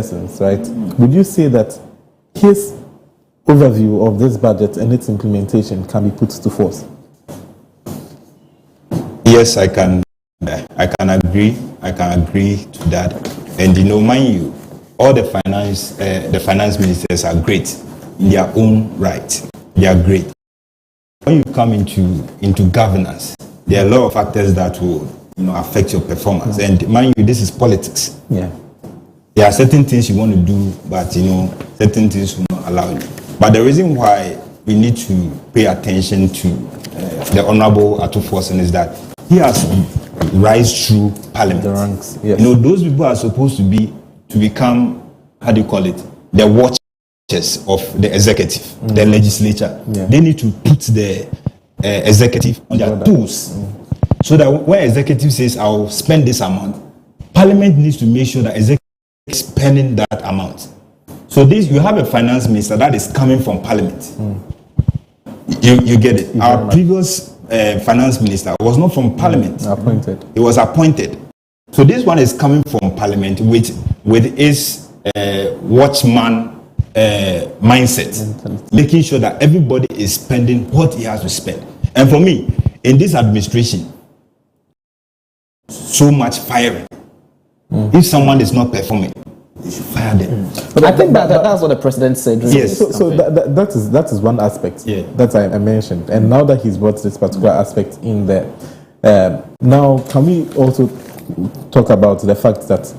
persons, right? Would you say that his overview of this budget and its implementation can be put to force? Yes, I can agree. I can agree to that. And mind you, all the finance ministers are great in their own right. They are great. When you come into governance, there are a lot of factors that will affect your performance. And mind you, this is politics. Yeah. There are certain things you want to do, but certain things will not allow you. But the reason why we need to pay attention to the Honorable Atuforsen is that he has rise through parliament. The ranks, yes. Those people are supposed to become, how do you call it, the watchers of the executive, the legislature. Yeah. They need to put the executive on their toes, so that when executive says, "I'll spend this amount," parliament needs to make sure that executive is spending that amount. So you have a finance minister that is coming from parliament. You get it. Our previous finance minister was not from parliament. Appointed. He was appointed. So this one is coming from parliament with his watchman mindset, making sure that everybody is spending what he has to spend. And for me, in this administration, so much firing. If someone is not performing, you should fire them. But I think that's what the president said. Yes. So that is one aspect that I mentioned. And now that he's brought this particular aspect in there, now can we also talk about the fact that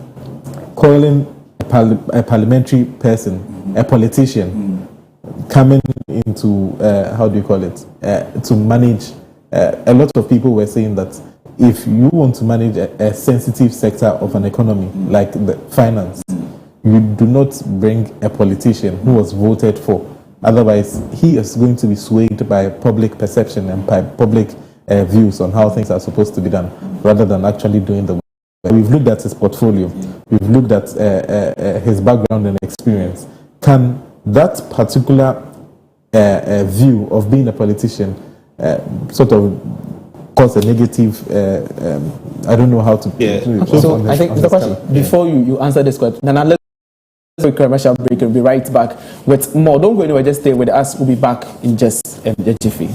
calling a parliamentary person a politician coming into how do you call it to manage a lot of people were saying that if you want to manage a sensitive sector of an economy like the finance, you do not bring a politician who was voted for. Otherwise, he is going to be swayed by public perception and by public views on how things are supposed to be done, rather than actually doing the work. We've looked at his portfolio. We've looked at his background and experience. Can that particular view of being a politician sort of cause a negative, I don't know how to... So I think the question, before you answer this question, then let's take a commercial break. We'll be right back with more. Don't go anywhere, just stay with us. We'll be back in just a jiffy.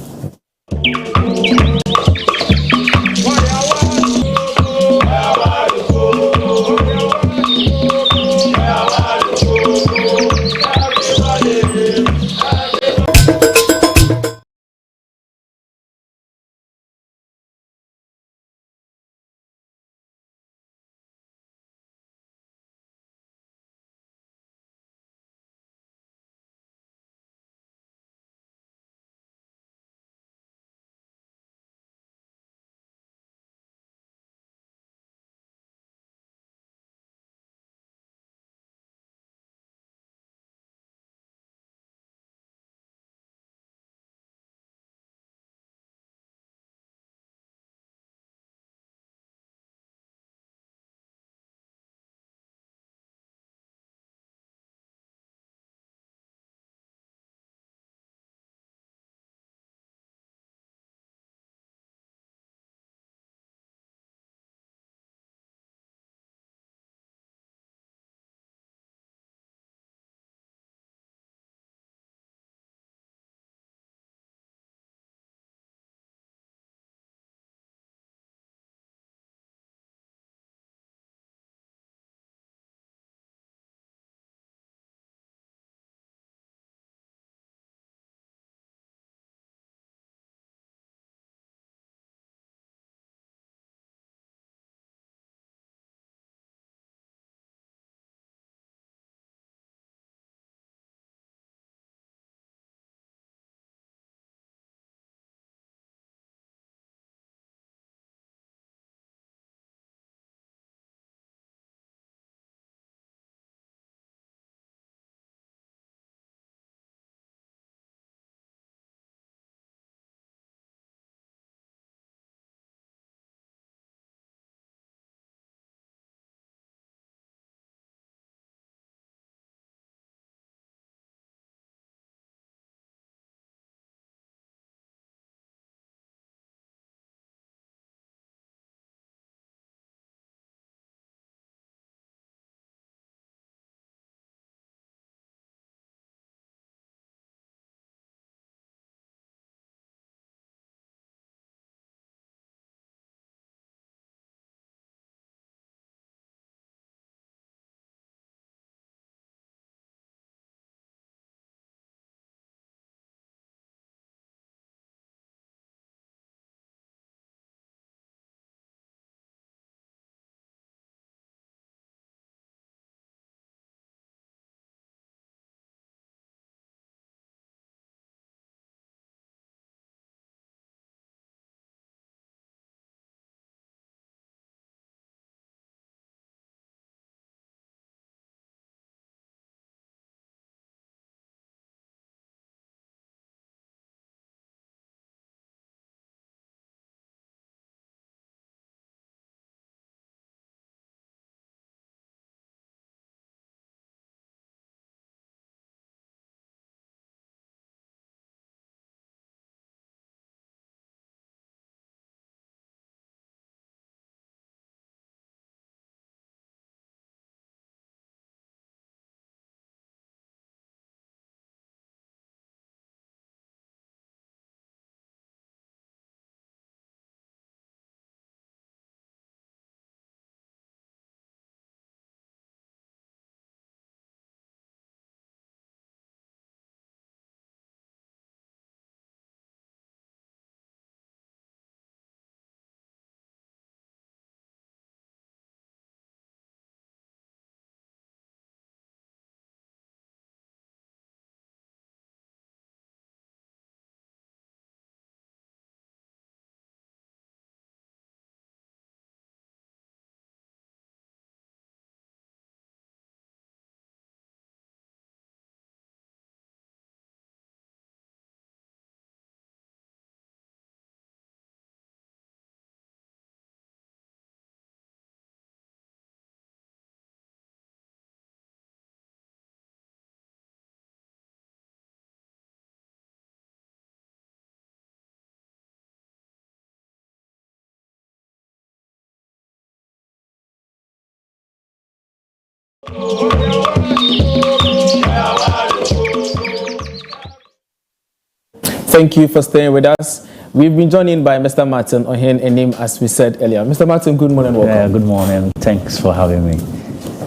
Thank you for staying with us. We've been joined in by Mr. Martin Ohen, a name as we said earlier. Mr. Martin, good morning, welcome. Yeah, good morning. Thanks for having me.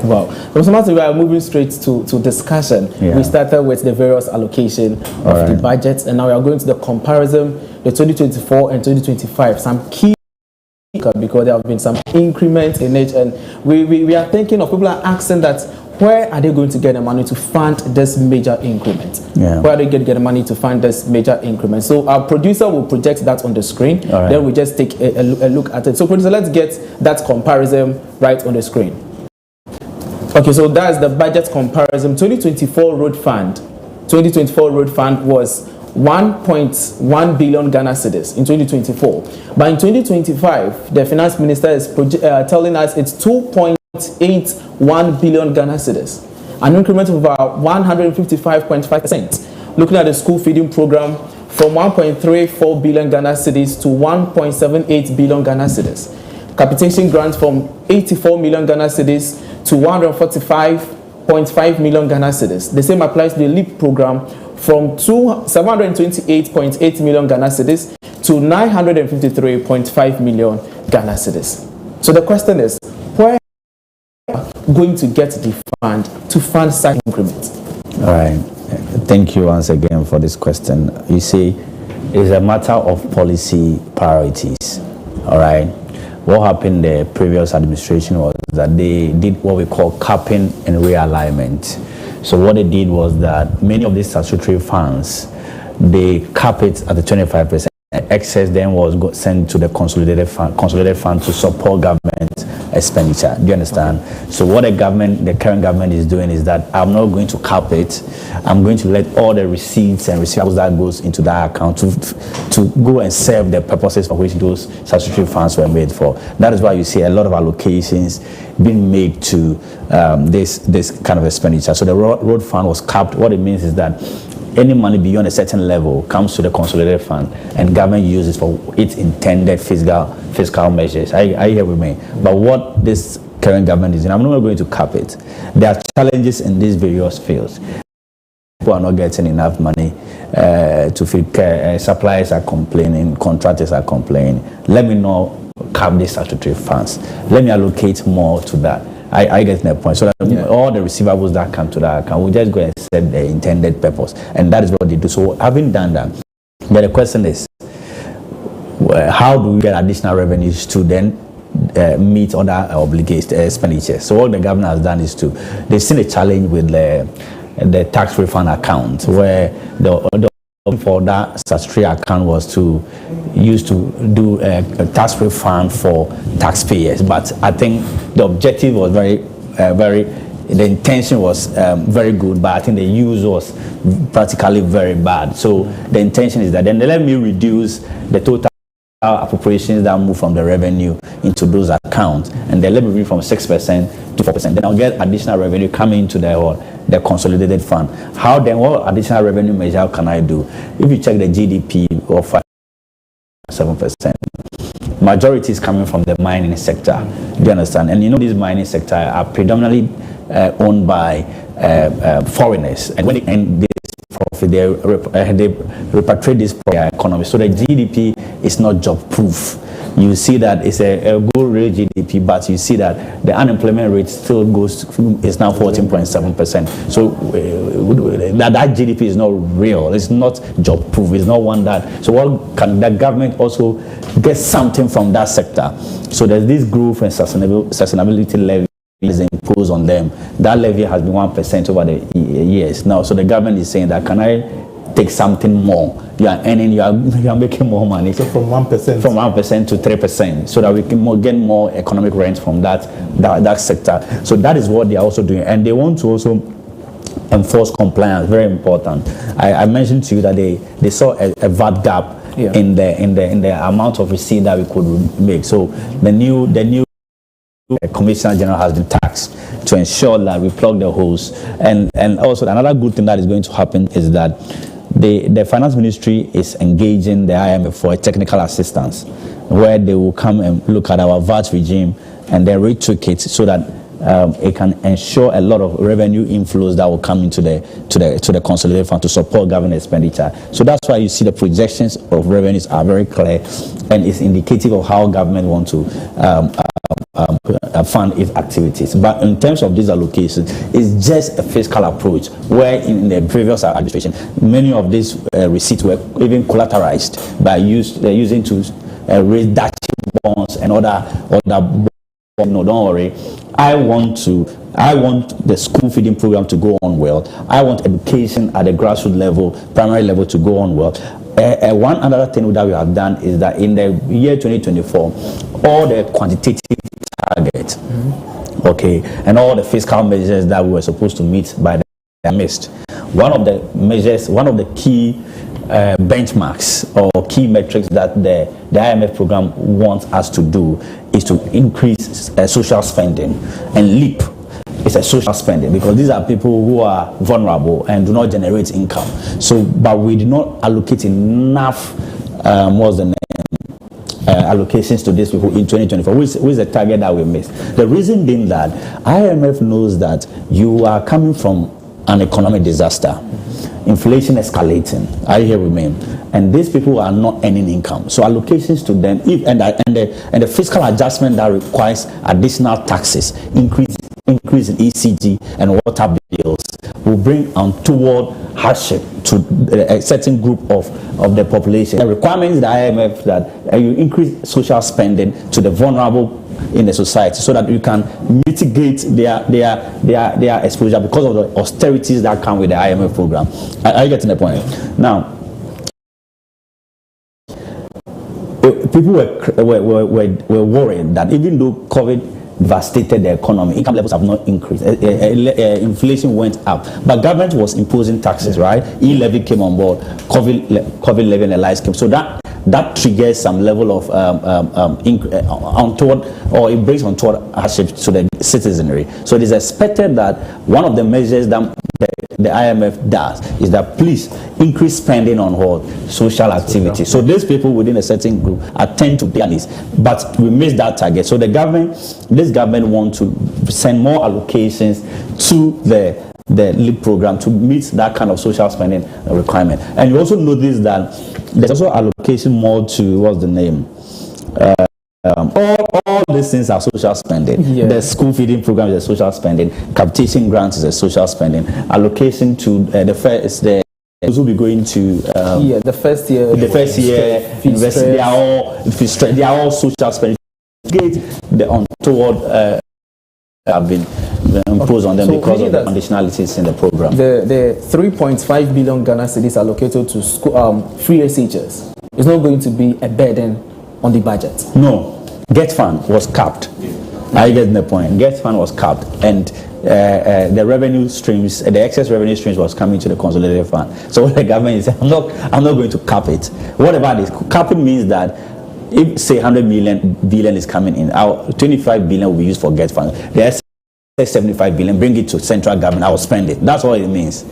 Wow. Mr. Martin, we are moving straight to discussion. Yeah. We started with the various allocation of the budget, and now we are going to the comparison, the 2024 and 2025. Some key, because there have been some increments in it, and we are thinking of, people are asking that, where are they going to get the money to fund this major increment? Yeah. Where are they going to get the money to fund this major increment? So our producer will project that on the screen. Then we just take a look at it. So producer, let's get that comparison right on the screen. Okay, so that's the budget comparison. 2024 road fund. 2024 road fund was 1.1 billion Ghana cedis in 2024. But in 2025, the finance minister is telling us it's 2.81 billion Ghana cedis, an increment of about 155.5%. Looking at the school feeding program, from 1.34 billion Ghana cedis to 1.78 billion Ghana cedis. Capitation grants from 84 million Ghana cedis to 145.5 million Ghana cedis. The same applies to the LEAP program, from 728.8 million Ghana cedis to 953.5 million Ghana cedis. So the question is, where are we going to get the fund to fund such increments? All right. Thank you once again for this question. You see, it's a matter of policy priorities. All right. What happened in the previous administration was that they did what we call capping and realignment. So what they did was that many of these statutory funds, they cap it at the 25%. Excess then was sent to the consolidated fund to support government expenditure. Do you understand? So what the current government is doing is that I'm not going to cap it. I'm going to let all the receipts and receivables that goes into that account to go and serve the purposes for which those statutory funds were made for. That is why you see a lot of allocations being made to this kind of expenditure. So the road fund was capped. What it means is that any money beyond a certain level comes to the consolidated fund, and government uses for its intended fiscal measures. Are you here with me? But what this current government is doing, I'm not going to cap it. There are challenges in these various fields. People are not getting enough money to feed care. Suppliers are complaining, contractors are complaining. Let me not cap these statutory funds. Let me allocate more to that. I get the point. So that all the receivables that come to that account, we just go and set the intended purpose. And that is what they do. So having done that, then the question is, how do we get additional revenues to then meet other obligations, expenditures? So what the government has done is they've seen a challenge with the tax refund account, where the for that statutory account was to use to do a tax refund for taxpayers. But I think the objective was the intention was very good, but I think the use was practically very bad. So the intention is that then let me reduce the total appropriations that move from the revenue into those accounts, and then let me move from 6% to 4%. Then I'll get additional revenue coming into the consolidated fund. How then? What additional revenue measure can I do? If you check the GDP of 7%, majority is coming from the mining sector. Do you understand? And you know, these mining sector are predominantly owned by foreigners, and when they end this profit, they repatriate this economy. So the GDP is not job proof. You see that it's a good real GDP, but you see that the unemployment rate still is now 14.7%. So that GDP is not real. It's not job proof. It's not one that. So what can the government also get something from that sector? So there's this growth and sustainability levy is imposed on them. That levy has been 1% over the years now. So the government is saying that, can I take something more? You are earning, you are making more money. So from 1%? From 1% to 3%, so that we can get more economic rent from that sector. So that is what they are also doing. And they want to also enforce compliance, very important. I mentioned to you that they saw a VAT gap in the amount of receipt that we could make. So the new Commissioner General has been tasked to ensure that we plug the holes. And also another good thing that is going to happen is that the finance ministry is engaging the IMF for a technical assistance, where they will come and look at our VAT regime and then retweak it so that it can ensure a lot of revenue inflows that will come into the consolidated fund to support government expenditure. So that's why you see the projections of revenues are very clear, and it's indicative of how government want to fund its activities. But in terms of these allocations, it's just a fiscal approach, where in the previous administration, many of these receipts were even collateralized by using to raise Dutch bonds and other bonds. No, don't worry. I want the school feeding program to go on well. I want education at the grassroots level, primary level, to go on well. One other thing that we have done is that in the year 2024, all the quantitative targets, okay, and all the fiscal measures that we were supposed to meet by the missed. One of the measures, one of the key benchmarks or key metrics that the IMF program wants us to do is to increase social spending. And LEAP is a social spending, because these are people who are vulnerable and do not generate income. So, but we did not allocate enough allocations to these people in 2024, which is a target that we missed. The reason being that IMF knows that you are coming from an economic disaster, inflation escalating, are you here with me? And these people are not earning income, so allocations to them, and the fiscal adjustment that requires additional taxes, increase in ECG and water bills, will bring untoward hardship to a certain group of the population. The requirement is the IMF that you increase social spending to the vulnerable in the society, so that you can mitigate their exposure because of the austerities that come with the IMF program. Are you getting the point? Now, people were worried that even though COVID devastated the economy, income levels have not increased. Inflation went up, but government was imposing taxes, right? E-levy came on board, COVID levy and the lights came. So that triggers some level of untoward, or it brings untoward hardship to the citizenry. So it is expected that one of the measures that the IMF does is that please increase spending on what? Social activity. So these people within a certain group attend to their needs, but we missed that target. So this government wants to send more allocations to the LEAP program to meet that kind of social spending requirement. And you also notice that there's also allocation more to, what's the name? All these things are social spending. Yeah. The school feeding program is a social spending. Capitation grants is a social spending. Allocation to those will be going to the first year university. They are all social spending. The untoward have been imposed on them because of the conditionalities in the program. The 3.5 billion Ghana cedis allocated to school, free SHS is not going to be a burden on the budget. No, Get Fund was capped. Are you getting the point? Get Fund was capped, and the revenue streams, the excess revenue streams, was coming to the consolidated fund. So what the government is saying, I'm not going to cap it. Whatever it is, capping means that if say 100 billion is coming in, our 25 billion will be used for Get Fund. The excess 75 billion, bring it to central government, I will spend it. That's what it means.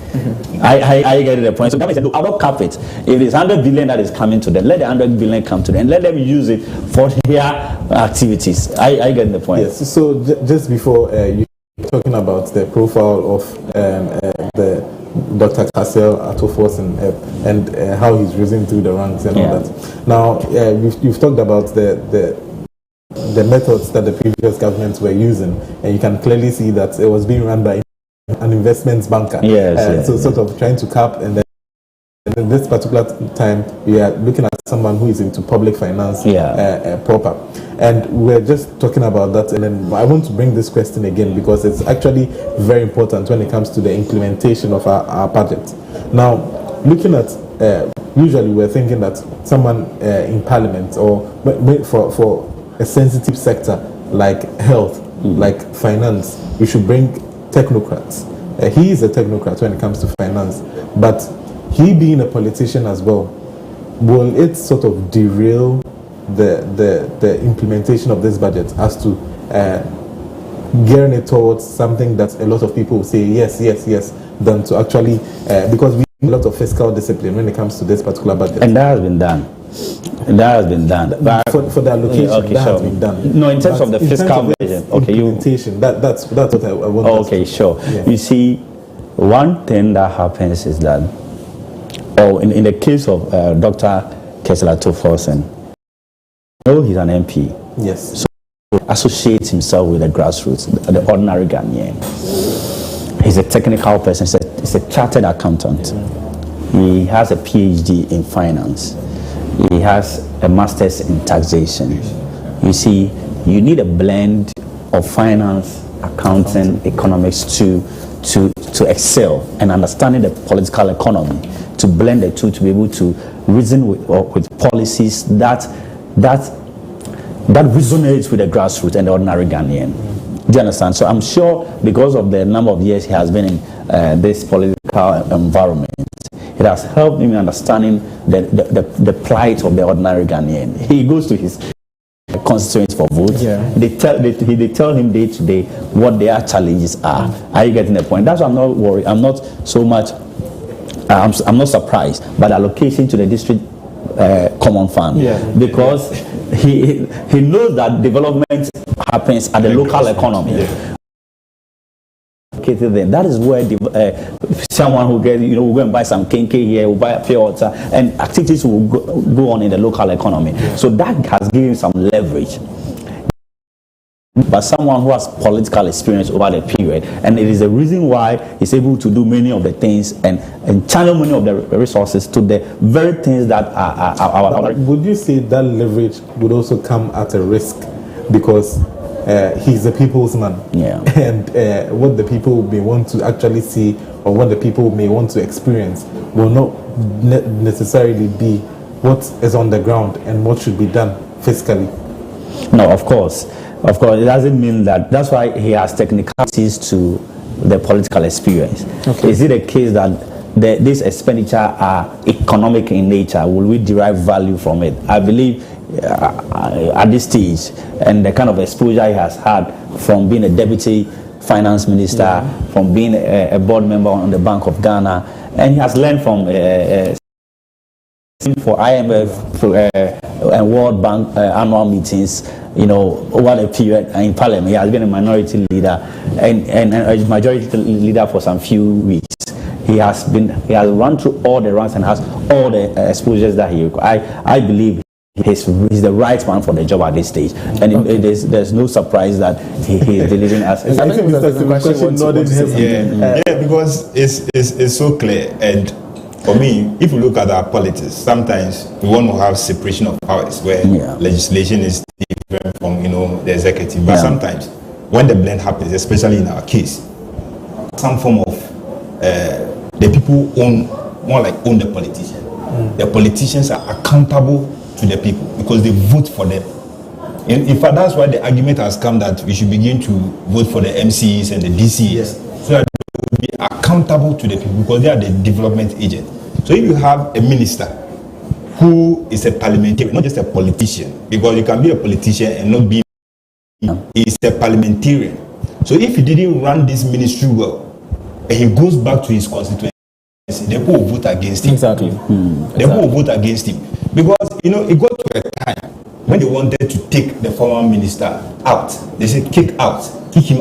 I get the point. So government said, no, I will cap it. If it's 100 billion that is coming to them, let the 100 billion come to them and let them use it for their activities. I get the point. Yes. So just before you talking about the profile of the Dr. Cassel Atofos and how he's risen through the ranks and all that. Now, you've talked about the methods that the previous governments were using, and you can clearly see that it was being run by an investments banker. So sort of trying to cap, and then in this particular time we are looking at someone who is into public finance proper. And we're just talking about that, and then I want to bring this question again because it's actually very important when it comes to the implementation of our budget. Now, looking at usually we're thinking that someone in parliament or for a sensitive sector like health, like finance, we should bring technocrats. He is a technocrat when it comes to finance, but he being a politician as well, will it sort of derail the implementation of this budget as to gearing it towards something that a lot of people will say yes, than to actually because we need a lot of fiscal discipline when it comes to this particular budget. And that has been done. But for the allocation, has been done. No, in terms of the fiscal measure, Okay, implementation. That's what I want. Okay, sure. Yeah. You see, one thing that happens is that, in the case of Dr. Kessler Toforsen, he's an MP. Yes. So he associates himself with the grassroots, the ordinary Ghanaian. He's a technical person. He's a chartered accountant. He has a PhD in finance. He has a master's in taxation. You see, you need a blend of finance, accounting, economics to excel and understanding the political economy, to blend the two, to be able to reason with policies that resonates with the grassroots and the ordinary Ghanaian. Do you understand? So I'm sure because of the number of years he has been in this political environment, it has helped him understanding the plight of the ordinary Ghanaian. He goes to his constituents for votes. Yeah. They tell him day to day what their challenges are. Are you getting the point? That's why I'm not worried. I'm not so much. I'm not surprised by the allocation to the district common fund, because he knows that development happens at the local economy. Yeah. Then that is where someone who will go and buy some kenke here, will buy a pure water, and activities will go on in the local economy. Yeah. So that has given some leverage. But someone who has political experience over the period, and it is the reason why he's able to do many of the things and channel many of the resources to the very things that are. Would you say that leverage would also come at a risk, because he's a people's man, and what the people may want to actually see or what the people may want to experience will not necessarily be what is on the ground and what should be done fiscally? No, of course, it doesn't mean that. That's why he has technicalities to the political experience. Okay. Is it a case that this expenditure are economic in nature? Will we derive value from it? I believe at this stage, and the kind of exposure he has had from being a deputy finance minister, from being a board member on the Bank of Ghana, and he has learned from for IMF and World Bank annual meetings, over the period in Parliament. He has been a minority leader and a majority leader for some few weeks. He has run through all the ranks and has all the exposures that he requires. I believe he's the right man for the job at this stage, and there's no surprise that he is delivering us. I think Mr. question nodded his head. Yeah, because it's so clear. And for me, if you look at our politics, sometimes we want to have separation of powers where legislation is different from the executive. But sometimes when the blend happens, especially in our case, some form of the people own the politician. The politicians are accountable to the people because they vote for them. In fact, that's why the argument has come that we should begin to vote for the MCs and the DCs so that they will be accountable to the people because they are the development agent. So if you have a minister who is a parliamentarian, not just a politician, because you can be a politician and not be, he's a parliamentarian. So if he didn't run this ministry well, and he goes back to his constituency, the people will vote against him. Exactly. The people will vote against him. Because, it got to a time when they wanted to take the former minister out. They said, kick him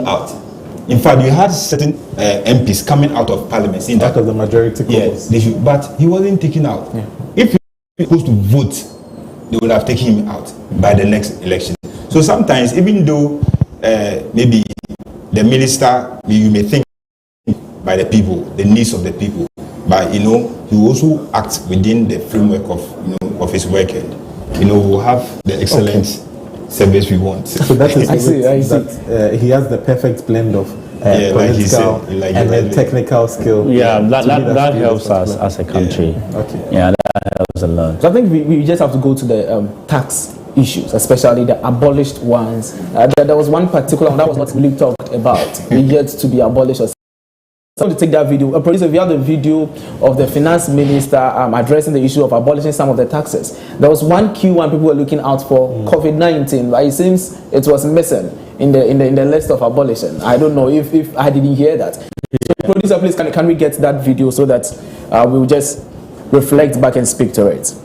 out. In fact, you had certain MPs coming out of parliament saying that. Out of the majority cause. They should, but he wasn't taken out. Yeah. If he was supposed to vote, they would have taken him out by the next election. So sometimes, even though maybe the minister, you may think by the people, the needs of the people, but he will also act within the framework of his work, and we'll have the excellent service we want. So that is that he has the perfect blend of political and then technical skill. Yeah, that helps us as a country. Yeah, that helps a lot. So I think we just have to go to the tax issues, especially the abolished ones. There was one particular one that was not really talked about, yet to be abolished. I want to take that video. Producer, if you have the video of the finance minister addressing the issue of abolishing some of the taxes. There was one key one people were looking out for, COVID-19, but it seems it was missing in the list of abolition. I don't know if I didn't hear that. So, producer, please, can we get that video so that we'll just reflect back and speak to it?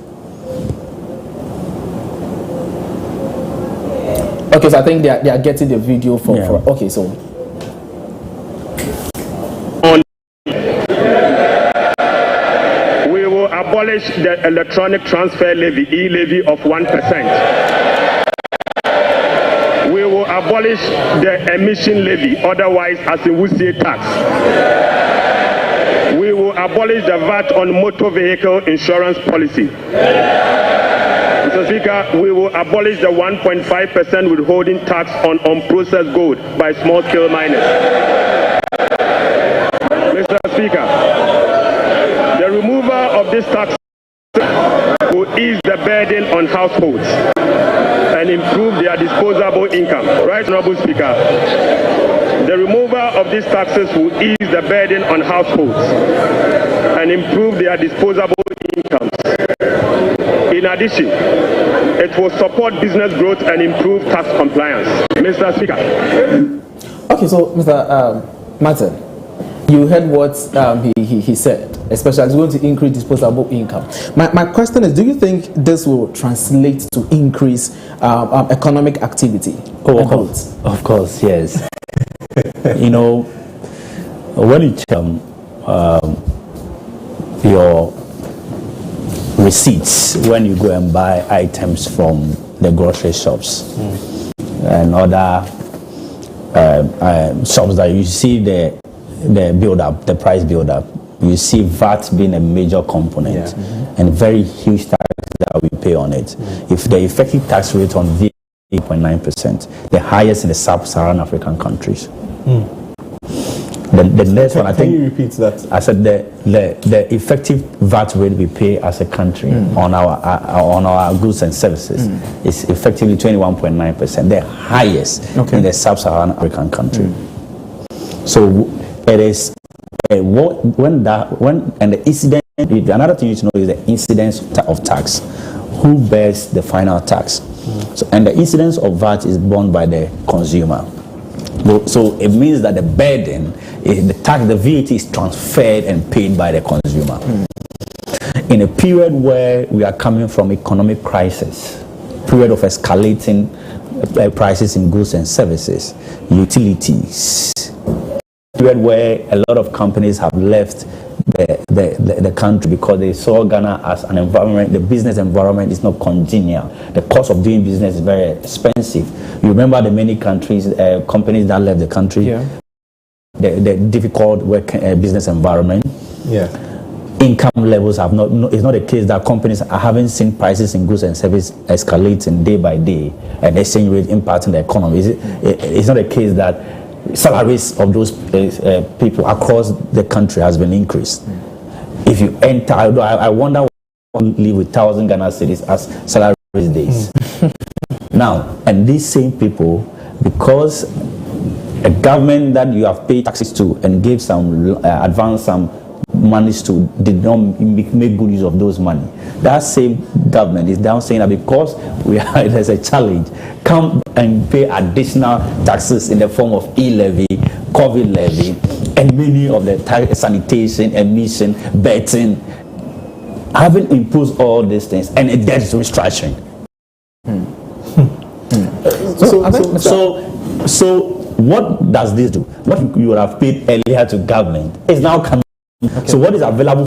Okay, so I think they are getting the video for okay, so we will abolish the electronic transfer levy, e-levy of 1%. We will abolish the emission levy, otherwise as in Wusie tax. We will abolish the VAT on motor vehicle insurance policy. Mr. Speaker, we will abolish the 1.5% withholding tax on unprocessed gold by small-scale miners. Mr. Speaker, the removal of this tax will ease the burden on households and improve their disposable income. Right, Honorable Speaker? The removal of these taxes will ease the burden on households and improve their disposable incomes. In addition, it will support business growth and improve tax compliance. Mr. Speaker. Okay, so Mr. Martin, you heard what he said, especially it's going to increase disposable income. My question is, do you think this will translate to increase economic activity? Of course, yes. You know, when you check your receipts when you go and buy items from the grocery shops and other shops, that you see the build up, the price build up, you see VAT being a major component and very huge tax that we pay on it. If the effective tax rate on VAT is 8.9%, the highest in the sub-Saharan African countries. The next one, I think. Can you repeat that? I said the effective VAT rate we pay as a country on our goods and services is effectively 21.9%, the highest in the sub-Saharan African country. So it is the incident. Another thing you need to know is the incidence of tax. Who bears the final tax? So, and the incidence of VAT is borne by the consumer. So it means that the burden, the VAT is transferred and paid by the consumer. In a period where we are coming from economic crisis, period of escalating prices in goods and services, utilities, period where a lot of companies have left the country because they saw Ghana as an environment, the business environment is not congenial. The cost of doing business is very expensive. You remember the many countries, companies that left the country, the difficult business environment. Income levels have not, it's not a case that companies haven't seen prices in goods and services escalating day by day and exchange rate impacting the economy. It's not a case that salaries of those people across the country has been increased. If you enter, I wonder why you live with 1,000 Ghana cedis as salary days. Now, and these same people, because a government that you have paid taxes to and gave some advance some monies to did not make good use of those money, that same government is now saying that because there's a challenge, come and pay additional taxes in the form of e-levy, COVID levy, and many of the sanitation, emission, betting, having imposed all these things, and a debt restructuring. So what does this do? What you would have paid earlier to government is now coming. So what is available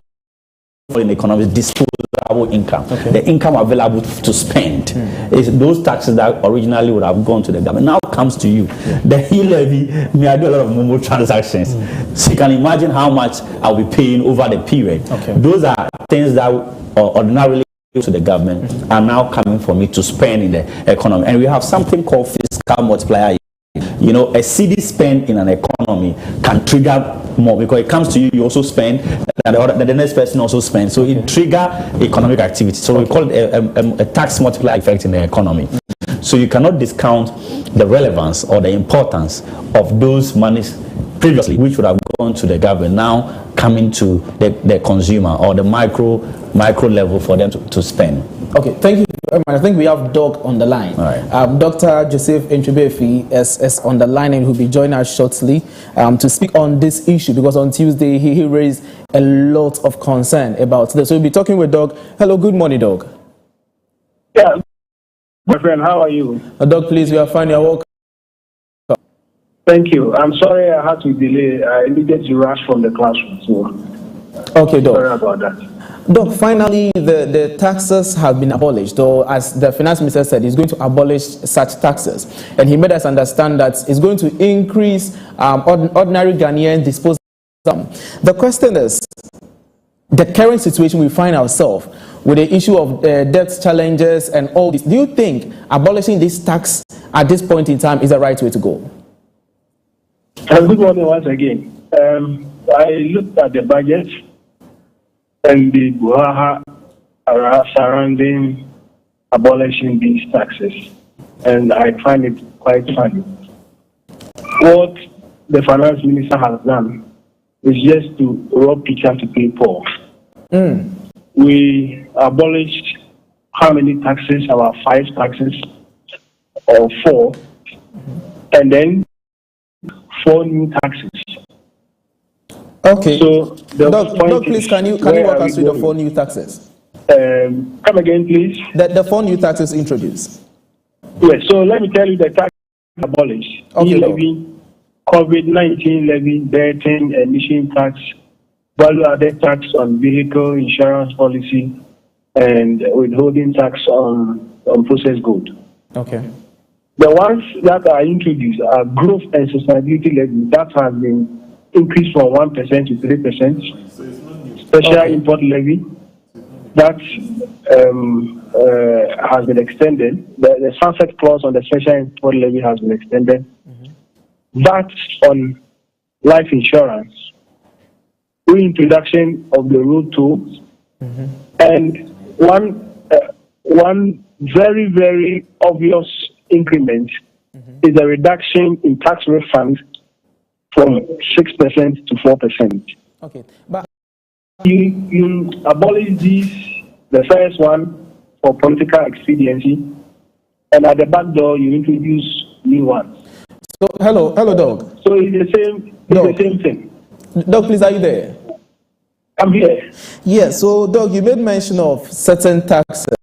in the economy is disposable income. The income available to spend is those taxes that originally would have gone to the government now comes to you. The e-levy, I do a lot of mobile transactions. So you can imagine how much I'll be paying over the period. Those are things that ordinarily to the government are now coming for me to spend in the economy. And we have something called fiscal multiplier. You know, a cedi spend in an economy can trigger more because it comes to you, you also spend, the next person also spends. So it trigger economic activity. So we call it a tax multiplier effect in the economy. So you cannot discount the relevance or the importance of those monies previously, which would have gone to the government, now coming to the consumer or the micro level for them to spend. Okay, thank you very much. I think we have Doc on the line. All right. Dr. Joseph Ntrubefi is on the line and he'll be joining us shortly to speak on this issue, because on Tuesday he raised a lot of concern about this. So we'll be talking with Doc. Hello, good morning, Doc. Yeah. My friend, how are you? Doc, please, we are fine. You're welcome. Thank you. I'm sorry I had to delay. I needed to rush from the classroom. So Okay, Doc. sorry about that. Doc, finally, the taxes have been abolished, or as the finance minister said, he's going to abolish such taxes. And he made us understand that it's going to increase ordinary Ghanaian disposable income. The question is, the current situation we find ourselves with the issue of debt challenges and all this, do you think abolishing this tax at this point in time is the right way to go? Good morning once again. I looked at the budget and the brouhaha surrounding abolishing these taxes, and I find it quite funny. What the finance minister has done is just to rob Peter to pay Paul. We abolished how many taxes? About 5 taxes or 4, and then 4 new taxes. Okay. So Doc, please, can you walk us through the 4 new taxes? Come again, please. The 4 new taxes introduced. Yes. So let me tell you the tax abolished. Okay, levy, COVID-19 levy, debt and emission tax, value-added tax on vehicle insurance policy, and withholding tax on processed goods. Okay. The ones that are introduced are growth and sustainability levy that has been increased from 1% to 3%. Special import levy that has been extended. The sunset clause on the special import levy has been extended. That on life insurance, reintroduction of the road tolls, and one very, very obvious increment is a reduction in tax refund from 6% to 4%. Okay, but you abolish these, the first one for political expediency, and at the back door you introduce new ones. so hello, Doc. So it's the same thing. Doc, please, are you there? I'm here. Yeah, so Doc, you made mention of certain taxes,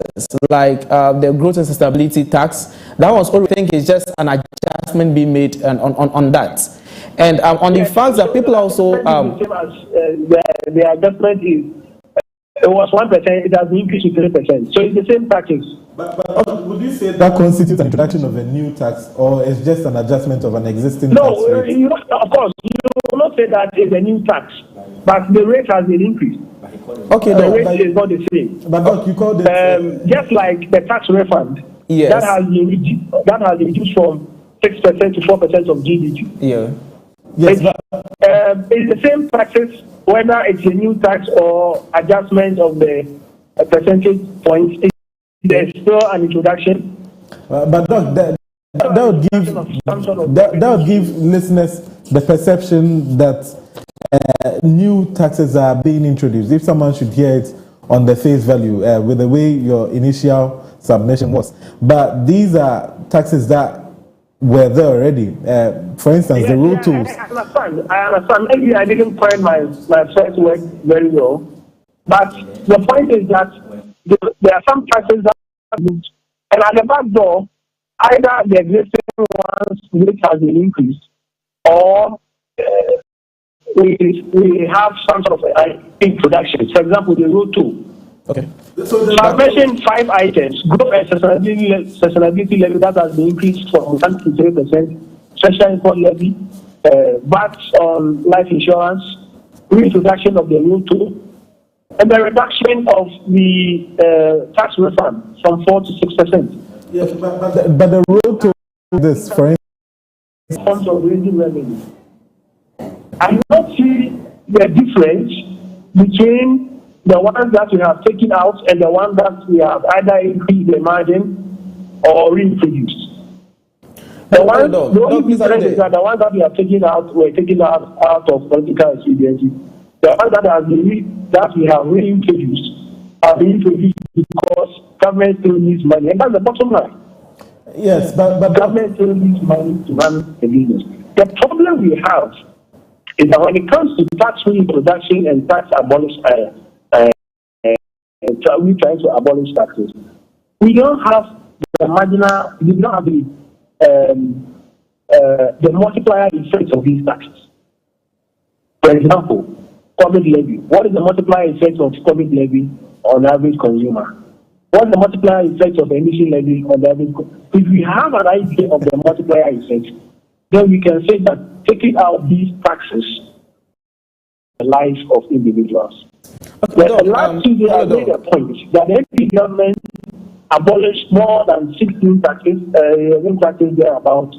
like the growth and sustainability tax. That was all we think is just an adjustment being made on that. And on the fact that people also... the adjustment is, it was 1%, it has been increased to 3%. So it's the same taxes. But would you say that constitutes an introduction of a new tax, or it's just an adjustment of an existing tax rate? No, of course, you will not say that it's a new tax, but the rate has been increased. Okay, the rate is not the same. But Doc, you called it... just like the tax refund, yes, that has been reduced from 6% to 4% of GDP. Yeah. Yes, it's the same taxes, whether it's a new tax or adjustment of the percentage points. There's still an introduction. But Doc, that would give listeners the perception that new taxes are being introduced. If someone should hear it on the face value, with the way your initial submission was. But these are taxes that were there already. For instance, the road tolls. I understand. Maybe I didn't find my first work very well. But the point is that there are some taxes that are moved. And at the back door, either the existing ones which has been increased, or we have some sort of introduction. For example, the road toll. Okay. So I mentioned 5 items: growth and sustainability levy that has been increased from 1 to 3%, special import levy, VAT on life insurance, reintroduction of the road toll, and the reduction of the tax refund from 4 to 6%. Yes, but the road toll this, for instance, funds of raising revenue. I do not see the difference between the ones that we have taken out and the ones that we have either increased the margin or reintroduced. The only difference is that the ones that we have taken out were taken out of political expediency. The ones that we have reintroduced are being introduced because government still needs money, and that's the bottom line. Yes, but government still needs money to run the business. The problem we have is that when it comes to tax reintroduction and tax abolition, we trying to abolish taxes. We don't have the marginal, you did not have the multiplier effect of these taxes. For example, COVID levy. What is the multiplier effect of COVID levy on average consumer? What is the multiplier effect of emission levy on the average consumer? If we have an idea of the multiplier effect, then we can say that taking out these taxes, the life of individuals. Okay, last Tuesday, I made a point that the MP government abolished more than 16 taxes, thereabout,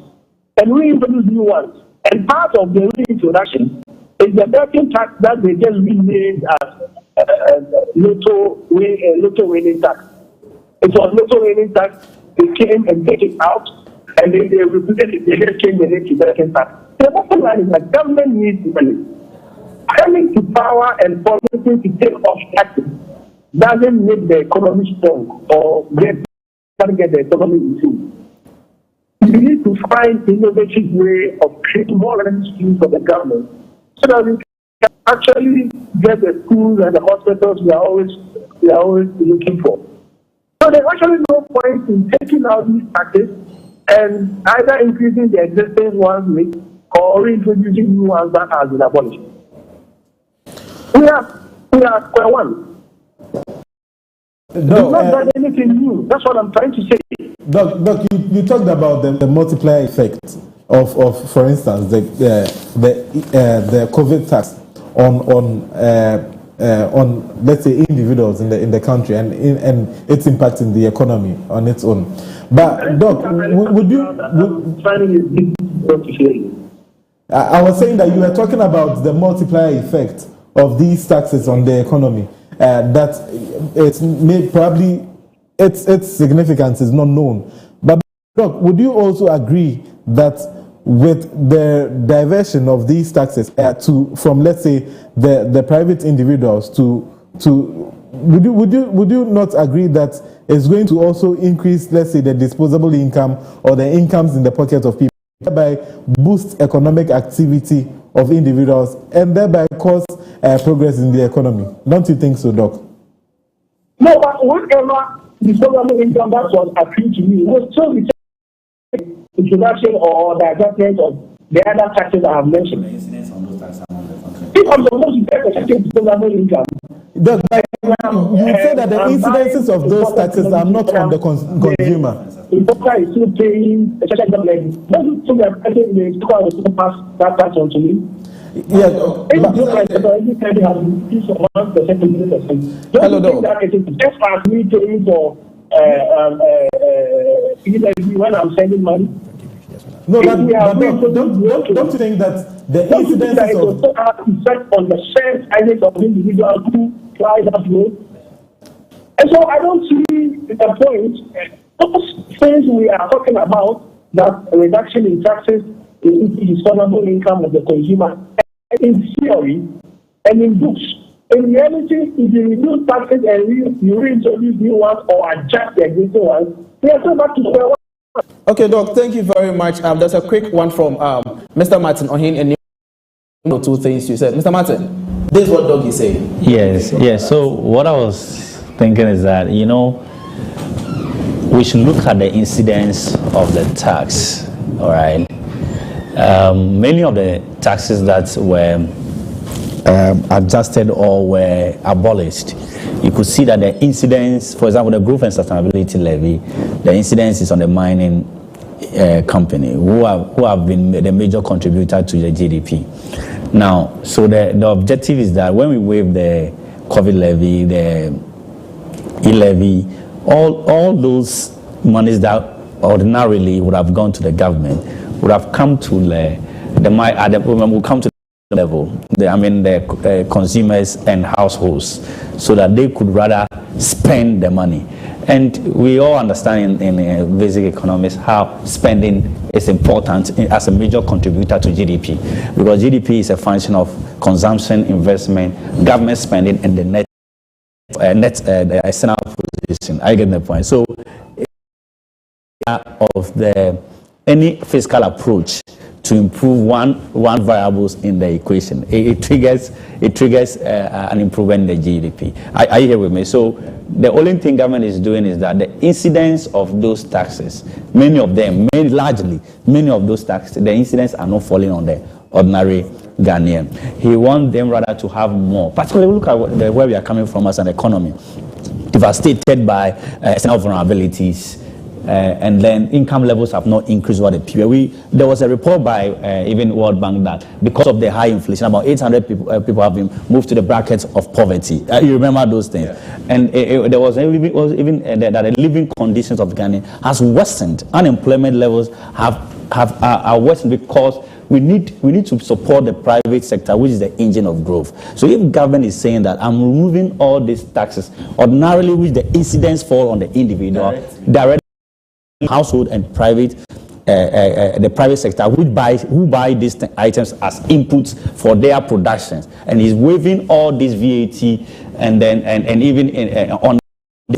and reintroduced new ones. And part of the reintroduction is the betting tax that they just renamed as lotto winning tax. It was lotto winning tax. They came and take it out, and then they repeated it. They just changed the name to betting tax. The bottom line is that government needs money. Coming to power and policy to take off taxes doesn't make the economy strong or get the economy improved. We need to find innovative way of creating more revenue streams for the government so that we can actually get the schools and the hospitals we are always looking for. So there's actually no point in taking out these taxes and either increasing the existing ones or introducing new ones that have been abolished. We are square one. It's not done anything new. That's what I'm trying to say. Doc, you talked about the multiplier effect of for instance, the COVID tax on let's say individuals in the country and its impact in the economy on its own. But Doc, I was saying that you were talking about the multiplier effect of these taxes on the economy. That it's probably its significance is not known. But Doc, would you also agree that with the diversion of these taxes from let's say the private individuals to would you not agree that it's going to also increase, let's say, the disposable income or the incomes in the pocket of people, thereby boost economic activity of individuals and thereby cause progress in the economy? Don't you think so, Doc? No, but whatever disposable income that was appealed to me was still the introduction or the adjustment of the other taxes I have mentioned. If I'm supposed to get a disposable income, you say that the incidences of those taxes are not on the consumer. The importer is still paying a certain level. Doesn't think that the importer will still pass that tax on to me. Yeah. Hello, Doc. That it is just as me paying for when I'm sending money. No, don't you think that the incidences of effect on the sales ideas of individuals who fly that road? And so I don't see the point. Those things we are talking about, that reduction in taxes, in disposable income of the consumer, in theory and in books. In reality, if you reduce taxes and you reintroduce new ones or adjust the existing ones, we are still back to square one. Okay, Doc, thank you very much. There's a quick one from Mr. Martin Ohin, and two things you said. Mr. Martin, this is what Doc is saying. Yes. So what I was thinking is that, we should look at the incidence of the tax, all right? Many of the taxes that were adjusted or were abolished, you could see that the incidence, for example, the growth and sustainability levy, the incidence is on the mining company who have been the major contributor to the GDP. Now, so the objective is that when we waive the COVID levy, the e-levy, all those monies that ordinarily would have gone to the government would have come to the level, the consumers and households, so that they could rather spend the money. And we all understand in basic economics how spending is important as a major contributor to GDP, because GDP is a function of consumption, investment, government spending, and the net external position. I get the point. So, of any fiscal approach to improve one variables in the equation. It triggers an improvement in the GDP. Are you here with me? So the only thing government is doing is that the incidence of those taxes, many of them, many of those taxes, the incidents are not falling on the ordinary Ghanaian. He wants them rather to have more. Particularly look at where we are coming from as an economy, devastated by external vulnerabilities. And then income levels have not increased over the period. There was a report by even World Bank that because of the high inflation, about 800 people have been moved to the brackets of poverty. You remember those things? Yeah. And there was even that the living conditions of Ghana has worsened. Unemployment levels are worsened because we need to support the private sector, which is the engine of growth. So if government is saying that I'm removing all these taxes, ordinarily which the incidents fall on the individual, direct household and private, the private sector who buy these items as inputs for their productions, and is waiving all this VAT and even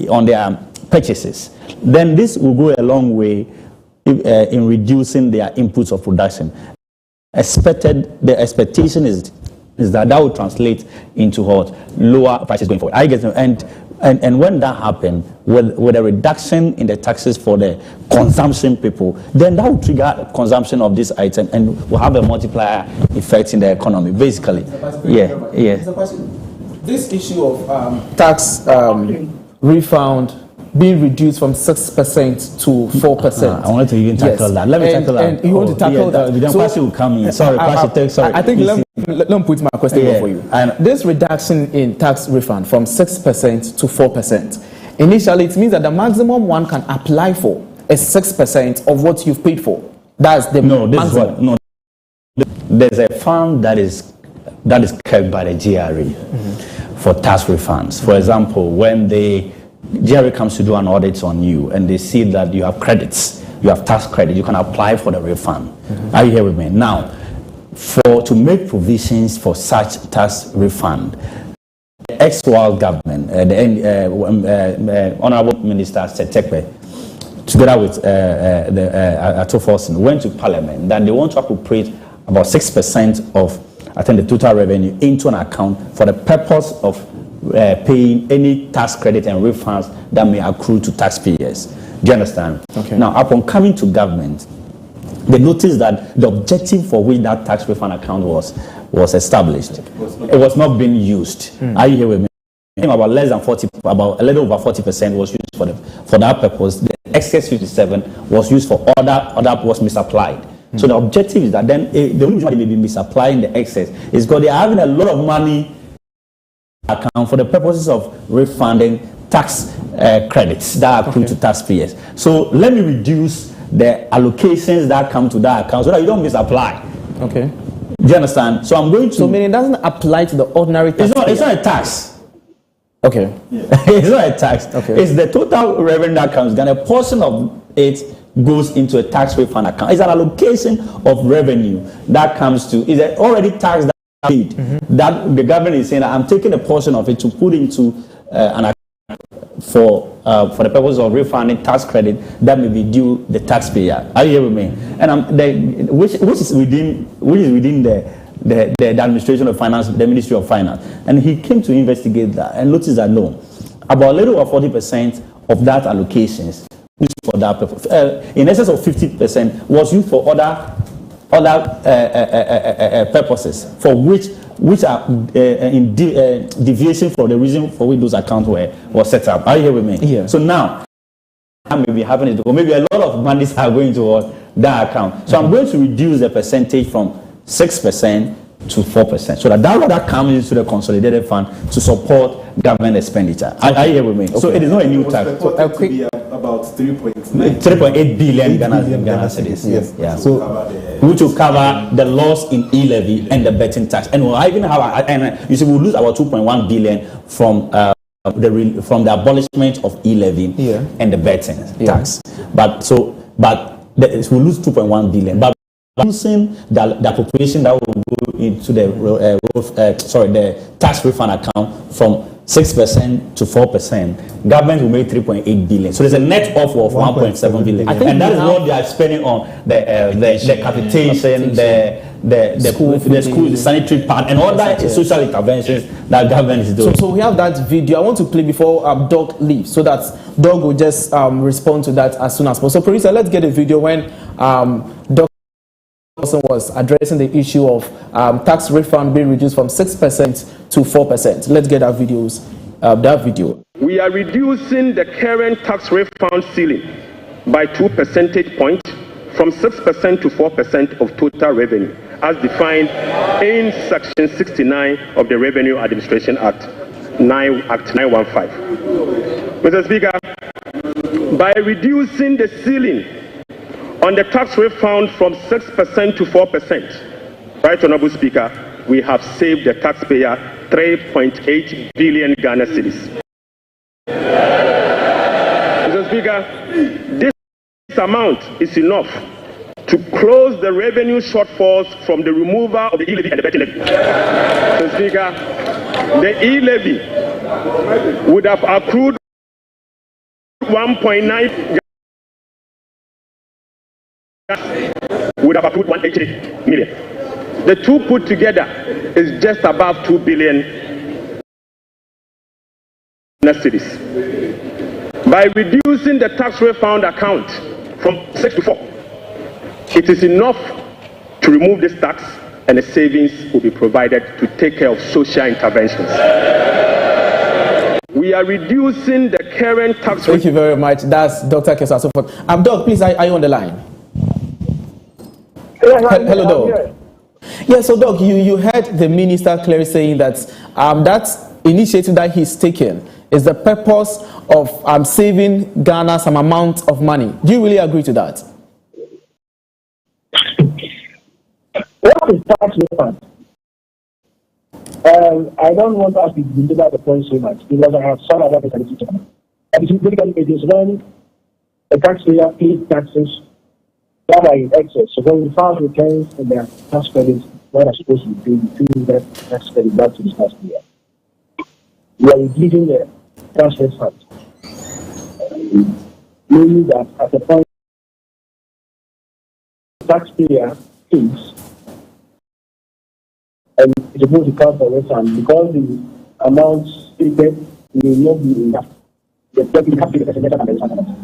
on their purchases, then this will go a long way in reducing their inputs of production. The expectation is that will translate into lower prices going forward. I guess, and when that happens, with a reduction in the taxes for the consumption people, then that will trigger consumption of this item and will have a multiplier effect in the economy, basically. This issue of tax refund being reduced from 6% to 4%. I wanted to even tackle that. Let me tackle that. And you want to tackle that? Kwasi will come in. Sorry, Kwasi. I think let me put my question for you. And this reduction in tax refund from 6% to 4%, initially it means that the maximum one can apply for is 6% of what you've paid for. That's the maximum. There's a fund that is kept by the GRA for tax refunds. For example, when the GRA comes to do an audit on you and they see that you have credits, you have tax credit, you can apply for the refund. Are you here with me? Now, to make provisions for such tax refund, the ex-World government, the Honorable Minister Setekpe, together with Ato Forson, went to Parliament that they want to appropriate about 6% of, I think, the total revenue into an account for the purpose of paying any tax credit and refunds that may accrue to taxpayers. Do you understand? Okay. Now, upon coming to government, they noticed that the objective for which that tax refund account was established, it was not being used. Are you here with me? About less than 40, about a little over 40% was used for that purpose. The excess 57 was used for other was misapplied. So the objective is that then the only reason why they may be misapplying the excess is because they are having a lot of money account for the purposes of refunding tax credits that accrue to taxpayers. So let me reduce the allocations that come to that account so that you don't misapply. Okay. Do you understand? So I'm going to. So meaning it doesn't apply to the ordinary tax. It's not a tax. Okay. It's not a tax. Okay. It's the total revenue that comes. Then a portion of it goes into a tax refund account. It's an allocation of revenue that comes to. Is it already tax that paid? That the government is saying that I'm taking a portion of it to put into an account for the purpose of refunding tax credit that may be due the taxpayer. Are you here with me? And which is within the administration of finance, the Ministry of Finance, and he came to investigate that and noticed that no, about a little over 40% of that allocations used for that purpose, in excess of 50% was used for other purposes for which are in deviation from the reason for which those accounts were set up. Are you here with me? Yeah. So now, I may be having it, or maybe a lot of monies are going towards that account. So I'm going to reduce the percentage from 6% to 4%, so that comes into the consolidated fund to support government expenditure. Are you here with me? Okay. So it is not a new tax. So about 3.8 billion Ghana cedis. Yes. Yeah. So which will cover the loss in e-levy and the betting tax, and we'll even have and you see we'll lose about 2.1 billion from the abolishment of e-levy and the betting tax. But we'll lose 2.1 billion. But using the appropriation that will go into the tax refund account from 6% to 4%, government will make 3.8 billion. So there's a net off of 1.7 billion, and that is what they are spending on the capitation, the school, the sanitary part, and all that social interventions that government is doing. So we have that video. I want to play before Doc leaves, so that Doc will just respond to that as soon as possible. So, producer, let's get a video when Doc was addressing the issue of tax refund being reduced from 6% to 4%. Let's get that video. We are reducing the current tax refund ceiling by 2 percentage points from 6% to 4% of total revenue, as defined in Section 69 of the Revenue Administration Act 915. Mr. Speaker, by reducing the ceiling on the tax refund from 6% to 4%, Right Honorable Speaker, we have saved the taxpayer 3.8 billion Ghana cedis. Mr. Speaker, this amount is enough to close the revenue shortfalls from the removal of the e-levy and the betting levy. Mr. Speaker, the e-levy would have accrued 1.9 would have accrued 180 million. The two put together is just above 2 billion cedis. By reducing the tax refund account from 6 to 4, it is enough to remove this tax, and the savings will be provided to take care of social interventions. We are reducing the current tax. Thank you very much. That's Dr. Kesa. So forth. Doc, please, are you on the line? Hello, Doc. Yeah, so Doc, you heard the minister clearly saying that that initiative that he's taken is the purpose of saving Ghana some amount of money. Do you really agree to that? What is tax refund? I don't want us to deliver the point so much because I have some other things. Basically, it is when the taxpayer pays taxes that are in excess. So when we file returns and their tax credits, what are supposed to be paid, that tax credit back to the taxpayer. We are reducing the tax refund. Meaning that at the point the taxpayer pays, and it's supposed to count for refund because the amount stated may not be enough. The person has to be the percentage of the refund.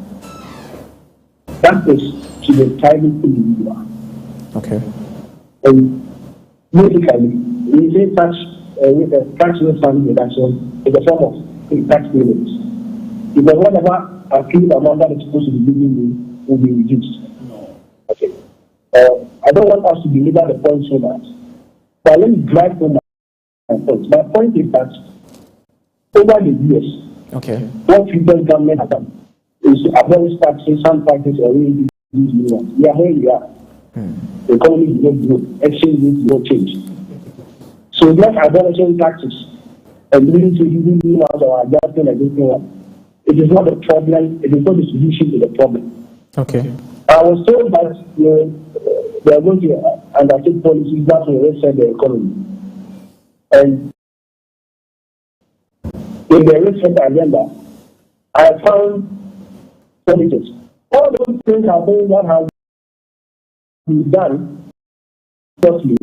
That is to the private individual. Okay. And basically, we say tax with a tax refund reduction in the form of tax payments. Because whatever accrued amount that is supposed to be given me will be reduced. Okay. I don't want us to deliver the point so much. But let me drive home my point. My point is that over the years, what federal government has done is to abolish taxes, some taxes already these new ones. We are where we are. The economy is not good. Exchange rate is not changed. So just abolishing taxes and leading to using new ones or adjusting existing ones. It is not a problem. It is not the solution to the problem. Okay. I was told that they are going to undertake policies that will reset the economy. And in the reset agenda, I found policies. All those things are things that have been done firstly,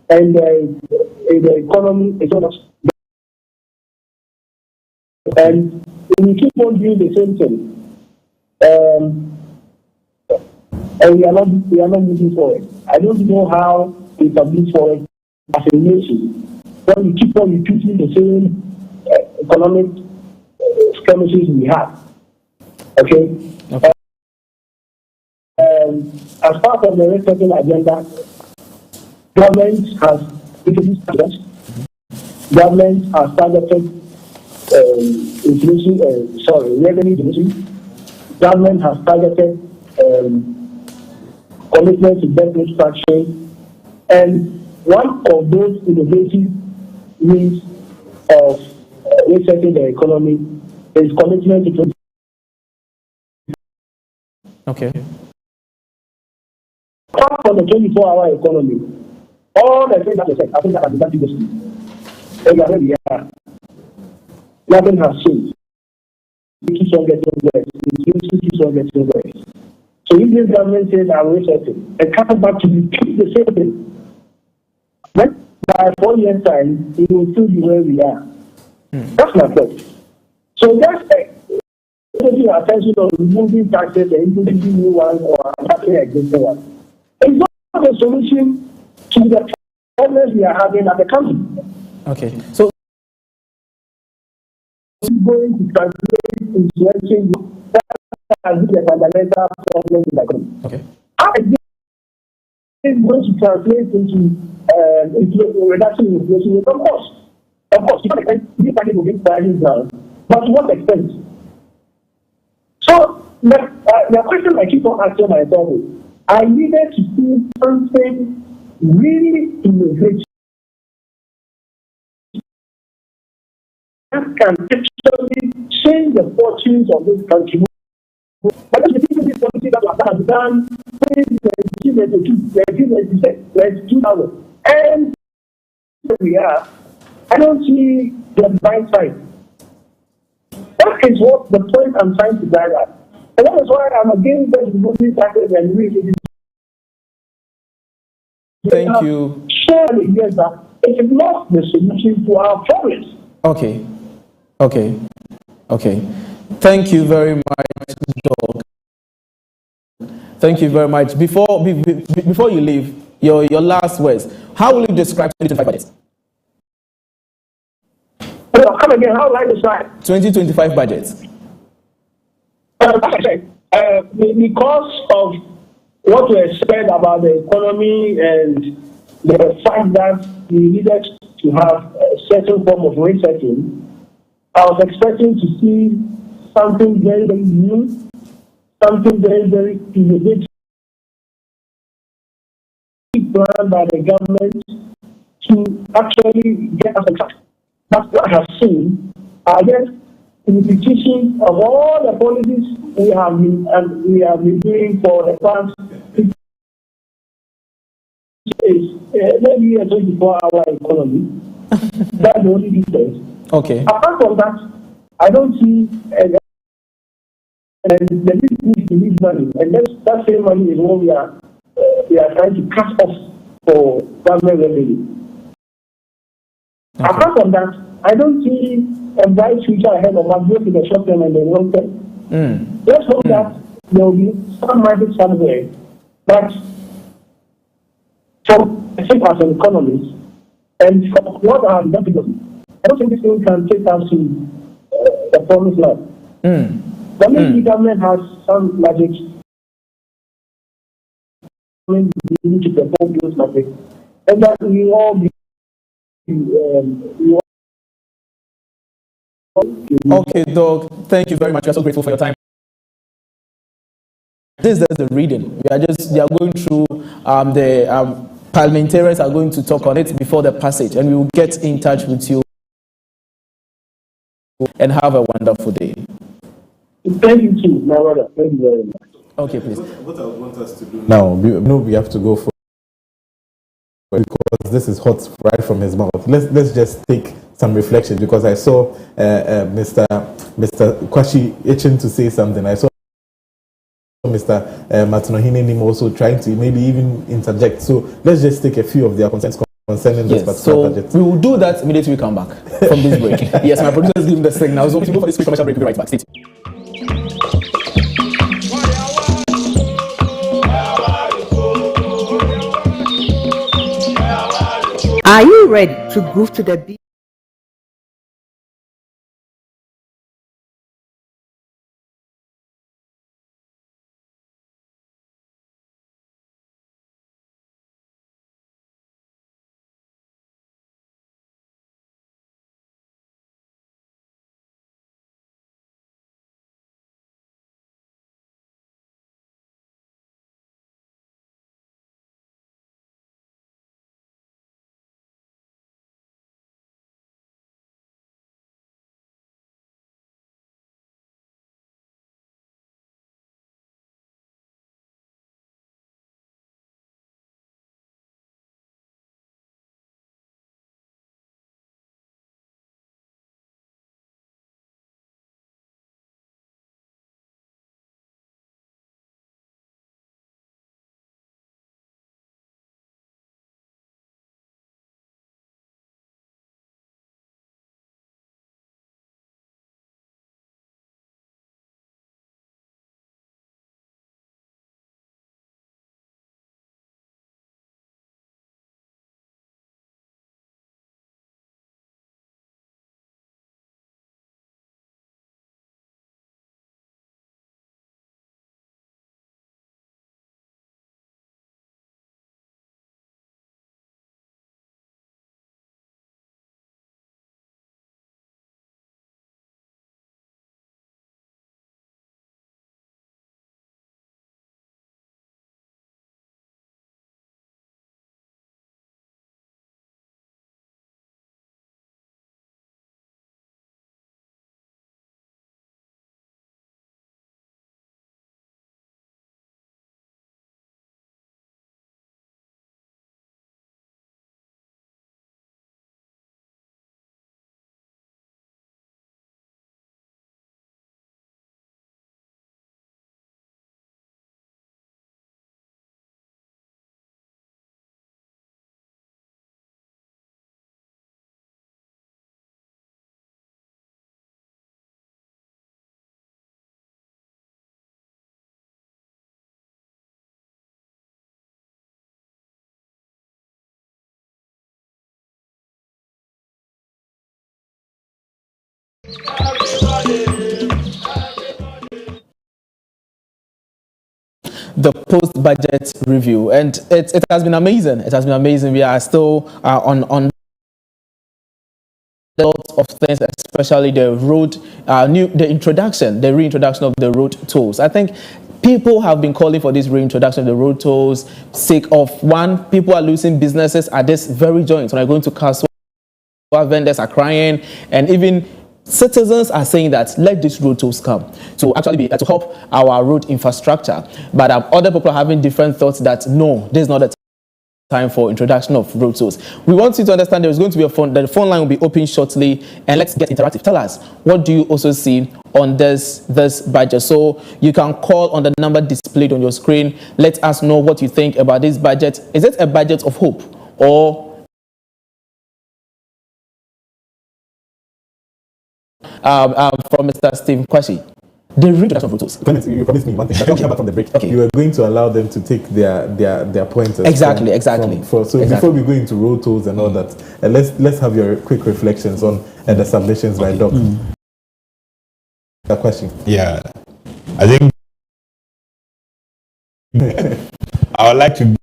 and the economy is not. And we keep on doing the same thing. And we are not moving forward. I don't know how we can move forward as a nation when we keep on repeating the same economic skirmishes we have. Okay? As part of the resetting agenda, government has introduced targets. Government has targeted revenue generation. Government has targeted commitment to debt restructuring, and one of those innovative means of resetting the economy is commitment to. Okay. Apart from the 24-hour economy, all the things that you said, I think that can be done previously. And we are where we are. Nothing has changed. It keeps on getting worse. Inflation keeps on getting worse. So if this government says I will settle and comes back to repeat the same thing, then by 4 years' time, we will still be where we are. That's my point. So just taking attention on removing taxes and introducing new ones or attacking existing ones. It's not a solution to the problems we are having at the country. Okay. So going to translate into anything that has been a fundamental problem in the country. okay. How is this going to translate into reduction in inflation? Of course, you can expect this party will get prices down, but to what extent? So the question I keep on asking myself is, I needed to see something really innovative that can actually change the fortunes of this country. But if you think this policy that has been done since 2000, and where we are, I don't see the bright side. That is what the point I'm trying to drive at. And that is why I'm against the removing taxes and really. Thank you. Surely, yes, that it is not the solution to our problems. Okay. Thank you very much, Doug. Thank you very much. Before you leave, your last words. How will you describe 2025 budget? Come again, how will I describe? 2025 budget. Like I said, because of what we said about the economy and the fact that we needed to have a certain form of resetting, I was expecting to see something very, very new, something very, very innovative planned by the government to actually get us on track. That's what I have seen. I guess repetition of all the policies we have been doing for the past maybe a 24-hour economy. That's the only difference. Okay. Apart from that, I don't see the need to need money, and that same money is what we are trying to cut off for government revenue. Okay. Apart from that, I don't see a bright future ahead of us, both in the short term and the long term. Let's hope that there will be some magic somewhere. But from I think as an economist, and from what I have done, I don't think this thing can take us to the promised land. But maybe the government has some magic we need to perform those magic, and that we all be. Okay, Doug, thank you very much. We are so grateful for your time. This is the reading. They are going through the parliamentarians are going to talk on it before the passage, and we will get in touch with you and have a wonderful day. Thank you too, my brother. Thank you very much. Okay, please. What I want us to do now, we have to go for, because this is hot right from his mouth. Let's just take some reflection, because I saw Mr. Kwashi itching to say something. I saw Mr. Matinohine Nim also trying to maybe even interject. So let's just take a few of their concerns concerning this particular budget. We will do that immediately we come back from this break. Yes, my producer is giving the signal. So we go for this quick commercial break. We'll be right back. Stay tuned. Are you ready to groove to the beat? The post-budget review, and it has been amazing. It has been amazing. We are still on lots of things, especially the road, the reintroduction of the road tolls. I think people have been calling for this reintroduction of the road tolls, sake of one, people are losing businesses at this very joint. When I go into Castle, vendors are crying, and even citizens are saying that let these road tolls come to actually be to help our road infrastructure. But other people are having different thoughts that no, this is not the time for introduction of road tolls. We want you to understand there is going to be the phone line will be open shortly, and let's get interactive. Tell us, what do you also see on this budget? So you can call on the number displayed on your screen. Let us know what you think about this budget. Is it a budget of hope, or from Mr. Steve Kwashi, the reintroduction of road tolls? You promised me one thing. Talking about from the break, okay. You were going to allow them to take their pointers. Exactly. Before we go into road tolls and all that, let's have your quick reflections on the submissions by Doc. That question. Yeah, I think I would like to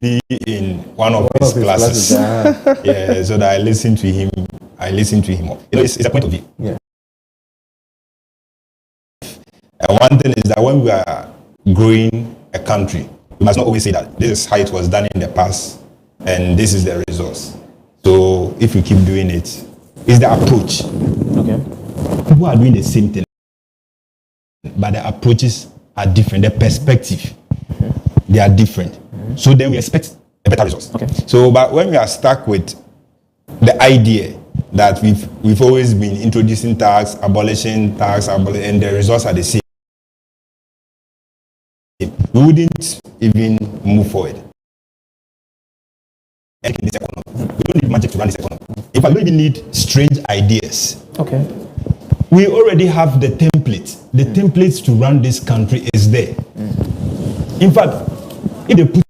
be in one of his classes. Yeah, so that I listen to him. It's a point of view. Yeah. And one thing is that when we are growing a country, we must not always say that this is how it was done in the past and this is the results. So if you keep doing it, it's the approach. Okay. People are doing the same thing, but the approaches are different. The perspective, they are different. So then we expect a better results. Okay. So, but when we are stuck with the idea that we've always been introducing tax, abolishing tax, and the results are the same, we wouldn't even move forward. In this economy, we don't need magic to run this economy. In fact, we don't even need strange ideas. Okay. We already have the template. The templates to run this country is there. In fact, if they put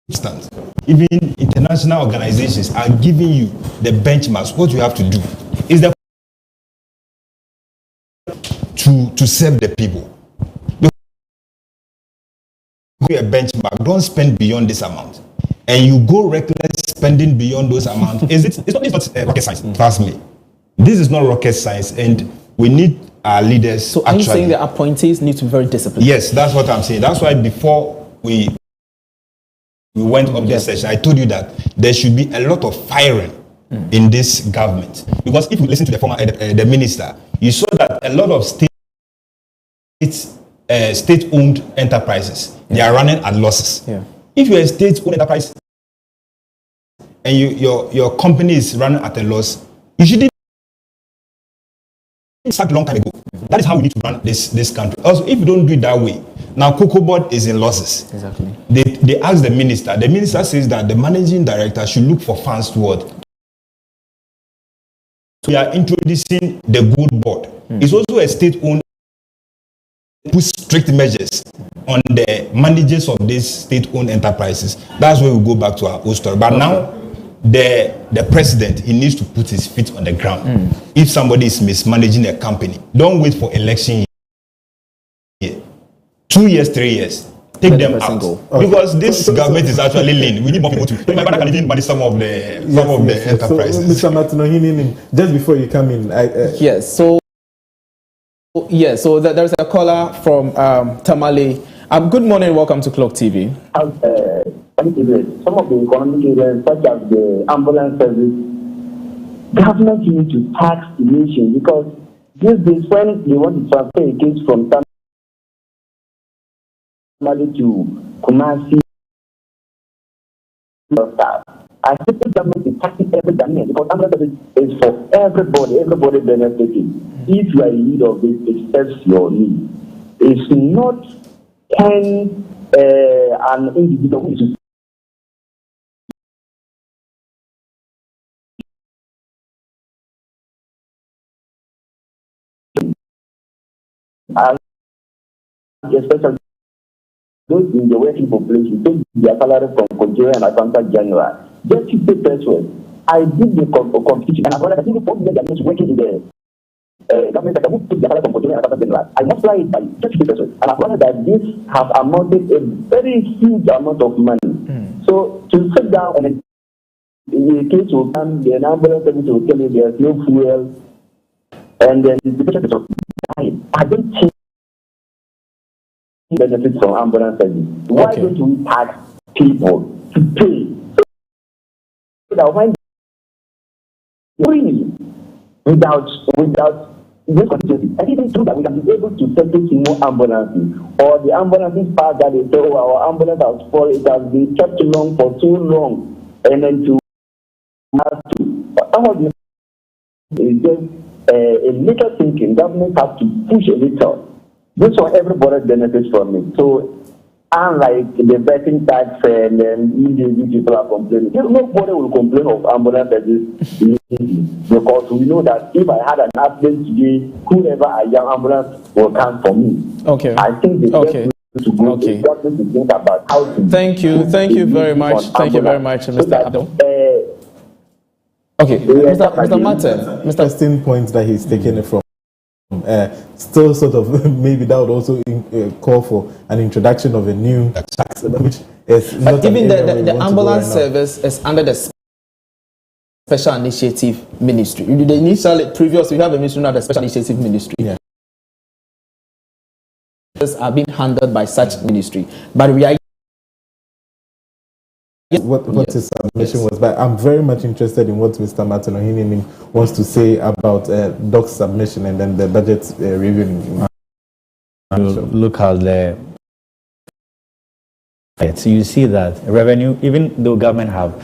instance, even international organizations are giving you the benchmarks. What you have to do is to serve the people. A benchmark. Don't spend beyond this amount, and you go reckless spending beyond those amounts. It's not rocket science. Trust me, this is not rocket science, and we need our leaders. So are you saying the appointees need to be very disciplined? Yes, that's what I'm saying. That's why before we went up this session, I told you that there should be a lot of firing in this government, because if you listen to the former the minister, you saw that a lot of state-owned enterprises, they are running at losses. Yeah. If you're a state-owned enterprise and your company is running at a loss, you should start a long time ago. That is how we need to run this country. Also, if you don't do it that way, now KOKO board is in losses. Exactly. They ask the minister. The minister says that the managing director should look for funds toward. So we are introducing the good board. It's also a state-owned. Put strict measures on the managers of these state-owned enterprises. That's where we go back to our old story. But now, the president, he needs to put his feet on the ground. If somebody is mismanaging a company, don't wait for election year. 2 years, 3 years. Take them out. Because this government is actually lean. We need more people to. My brother can even manage some of the enterprises. So, Mr. Martino, just before you come in, so there's a caller from Tamale. Good morning, welcome to Clock TV. Thank you. Some of the economic areas, such as the ambulance service, government needs to tax the nation, because these days when they want to transfer a case from Tamale to Kumasi, I think the government is taxing every Ghanaian, because ambulance service is for everybody benefiting. If you are in need of it, it serves your need. It's not an individual who is especially those in the working population, take their salary from Nigeria and Atlanta General. Just keep the first one. I did the competition, and I think the 4 million that is working in the government sector who took the salary from Kotono and I multiply it by 30%. And I found that this has amounted a very huge amount of money. So to sit down and in case will come, the ambulance service will tell you there's no fuel, and then the patient is dying. I don't think benefits from ambulance service. Why don't we tax people to pay? So that when free, without this contingency, and even through that we can be able to settle more ambulances, or the ambulances part that they say, oh, our ambulance has fallen, it has been kept long for too long, and then to have to, all this is just a little thinking. Government have to push a little. This one, everybody benefits from it. So, unlike the betting tax and then people are complaining, nobody will complain of ambulance service because we know that if I had an accident today, whoever I am, ambulance will come for me. Okay. I think the best way to go okay. is to think about how to. Thank you very much. Thank you very much, Mr. Abdul. Okay, Mr. Martin. Mr. Interesting point that he's taking it from. Still sort of maybe that would also call for an introduction of a new tax, which is not even the ambulance service is under the special initiative ministry. The initial previous we have a ministry now, the special initiative ministry. Yeah. Are being handled by such ministry, but we are. What his submission was, but I'm very much interested in what Mr. Martin Ohinini wants to say about Doc's submission and then the budget review. Look at the. So you see that revenue, even though government have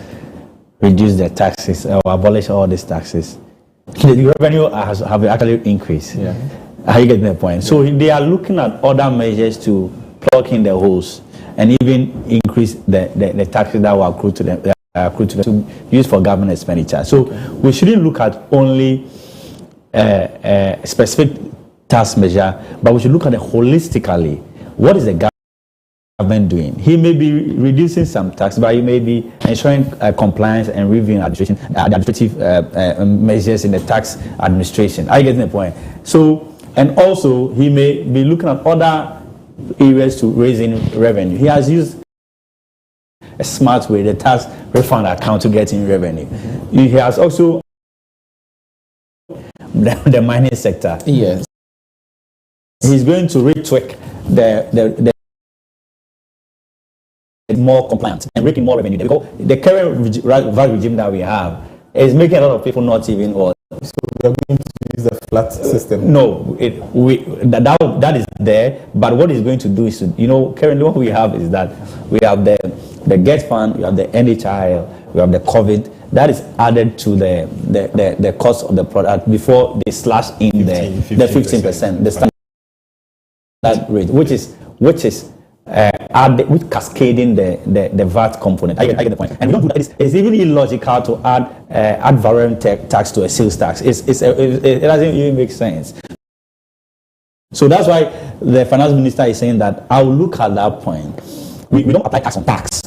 reduced their taxes or abolished all these taxes, the revenue have actually increased. Yeah. Are you getting the point? So they are looking at other measures to plug in the holes and even increase the taxes that were accrued to them, to use for government expenditure. So we shouldn't look at only a specific tax measure, but we should look at it holistically. What is the government doing? He may be reducing some tax, but he may be ensuring compliance and reviewing administrative measures in the tax administration. Are you getting the point? So, and also he may be looking at other areas to raising revenue. He has used a smart way, the tax refund account, to get in revenue. He has also the mining sector. Yes. He's going to retweak the more compliant and making more revenue, because the current VAT regime that we have is making a lot of people not even. So we are going to use a flat system. No, that is there. But what it's going to do is, currently what we have is that we have the GET fund, we have the NHIL, we have the COVID. That is added to the cost of the product before they slash in the 15%, the standard rate, which is with cascading the VAT component. I get the point. And we don't do that. It's even illogical to add variable tax to a sales tax. It doesn't even make sense. So that's why the finance minister is saying that I'll look at that point. We don't apply tax on tax.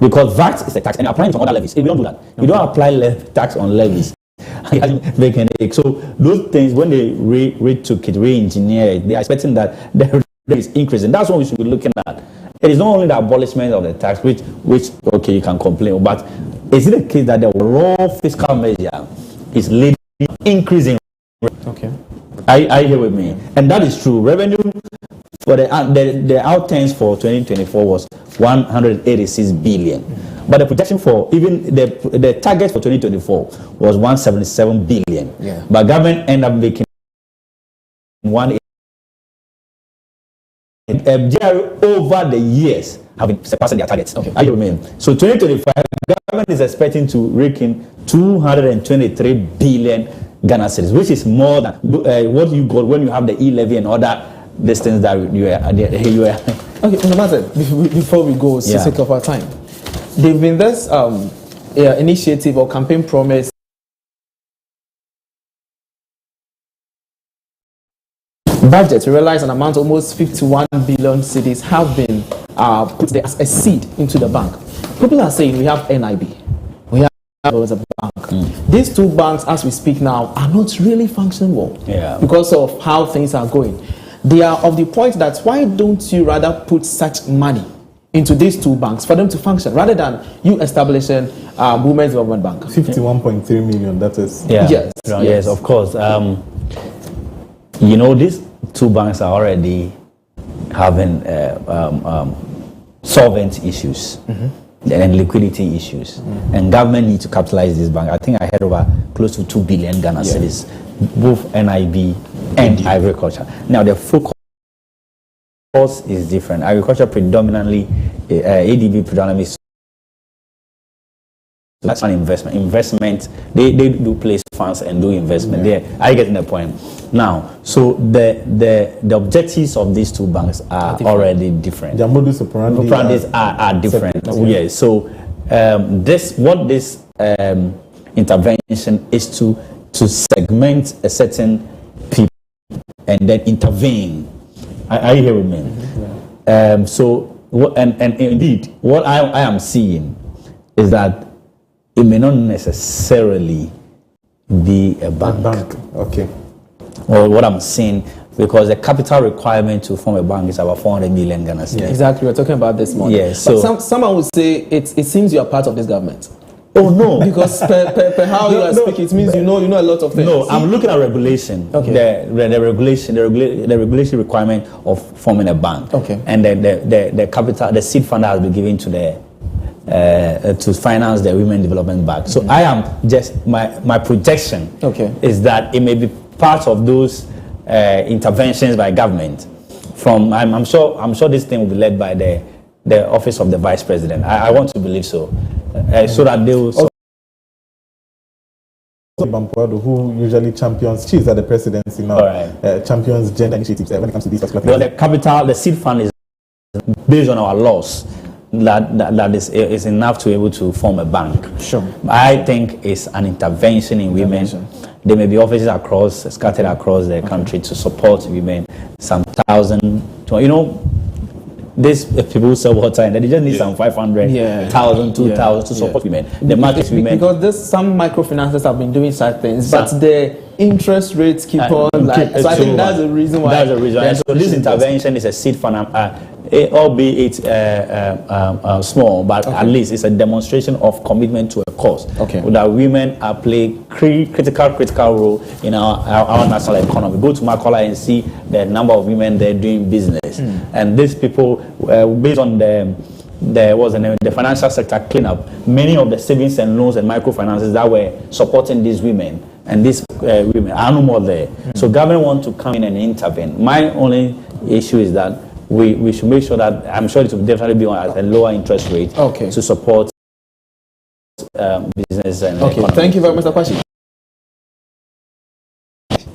Because VAT is a tax and applying it on other levies. If we don't do that, we don't apply tax on levies. So those things, when they retook it, re-engineer it, they are expecting that the is increasing. That's what we should be looking at. It is not only the abolishment of the tax, which okay, you can complain, but is it the case that the raw fiscal measure is leading to increasing? Okay. Are you here with me? And that is true. Revenue for the outturns for 2024 was 186 billion. But the projection for even the target for 2024 was 177 billion. Yeah. But government ended up making over the years have been surpassing their targets. Okay. Are you with me? So 2025, government is expecting to rake in 223 billion Ghana cedis, which is more than what you got when you have the e-levy and other distance that you are. Okay, Mr. Martin, before we go, to sake of our time, there've been this initiative or campaign promise. Budget to realize an amount of almost 51 billion cedis have been put there as a seed into the bank. People are saying we have NIB, we have was a bank. These two banks, as we speak now, are not really functioning well because of how things are going. They are of the point that why don't you rather put such money into these two banks for them to function rather than you establishing Women's Development Bank? 51.3 million, that is. Yes, of course. You know, these two banks are already having solvent issues and liquidity issues, and government need to capitalize this bank. I think I heard over close to 2 billion Ghana cedis, both NIB and agriculture. Now the focus is different. Agriculture predominantly, ADB predominantly. That's an investment. They do place funds and do investment. I get the point. Now, so the objectives of these two banks are already different. Their modus operandi are different. Yes. So this intervention is to segment a certain people and then intervene. Are you hearing me? So and indeed, what I am seeing is that it may not necessarily be a bank. Okay. Or what I'm saying, because the capital requirement to form a bank is about 400 million Ghana cedis. Exactly, we're talking about this morning. Yeah, so but someone would say it seems you are part of this government. Oh no, because per how you are speaking, it means you know a lot of things. No, I'm looking at regulation. Okay. The regulation requirement of forming a bank. Okay. And the capital, the seed fund has been given to to finance the Women Development Bank. So I am just my projection. Okay. Is that it may be part of those interventions by government. From I'm sure this thing will be led by the office of the vice president. I want to believe so. So that they will. Who usually champions, she's at the presidency now, champions gender initiatives when it comes to these particular things. The seed fund is based on our laws. That is enough to be able to form a bank. Sure. I think it's an intervention in women. There may be offices scattered across the country to support women. Some thousand, these people who sell water and they just need some 500,000, 2,000 to support women. The market women. Because some microfinances have been doing such things, but the interest rates keep on. So I think that's the reason why. That's the reason. And so this intervention is a seed fund, albeit small, but at least it's a demonstration of commitment to a cause. Okay. That women are playing critical role in our national economy. Go to Makola and see the number of women there doing business, and these people, based on the financial sector cleanup, many of the savings and loans and microfinances that were supporting these women and these women are no more there. So government want to come in and intervene. My only issue is that we should make sure that, I'm sure it will definitely be at a lower interest rate to support business and economy. Thank you very much, Mr. Kwashi.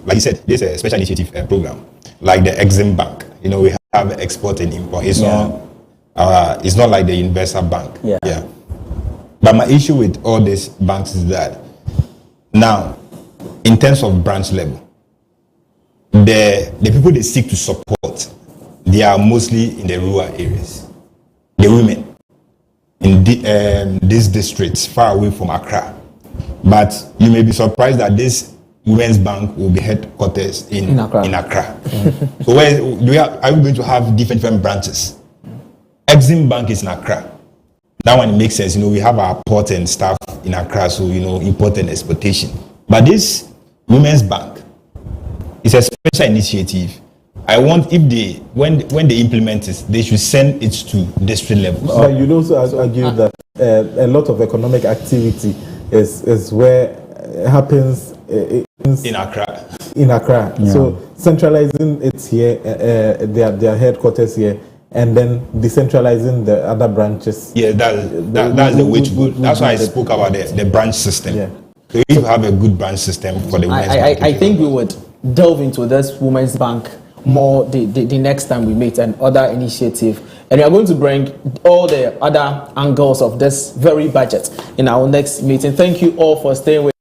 Like you said, this is a special initiative program, like the Exim Bank. We have export and import. It's not like the Universal Bank. Yeah. But my issue with all these banks is that now, in terms of branch level, the people they seek to support, they are mostly in the rural areas. The women in these districts far away from Accra. But you may be surprised that this Women's Bank will be headquarters in Accra. So are we going to have different branches? Exim Bank is in Accra. That one makes sense. We have our port and staff in Accra, so import and exportation. But this Women's Bank is a special initiative. I want, if when they implement it, they should send it to district level. But you'd also argue that a lot of economic activity is where it happens in Accra. Yeah. So centralizing it here, their headquarters here, and then decentralizing the other branches. Yeah, that's the way to go. That's why I spoke about the branch system. Yeah. So if you have a good branch system for the Women's Bank. I think we would delve into this Women's Bank more the next time we meet, and other initiative, and we are going to bring all the other angles of this very budget in our next meeting. Thank you all for staying with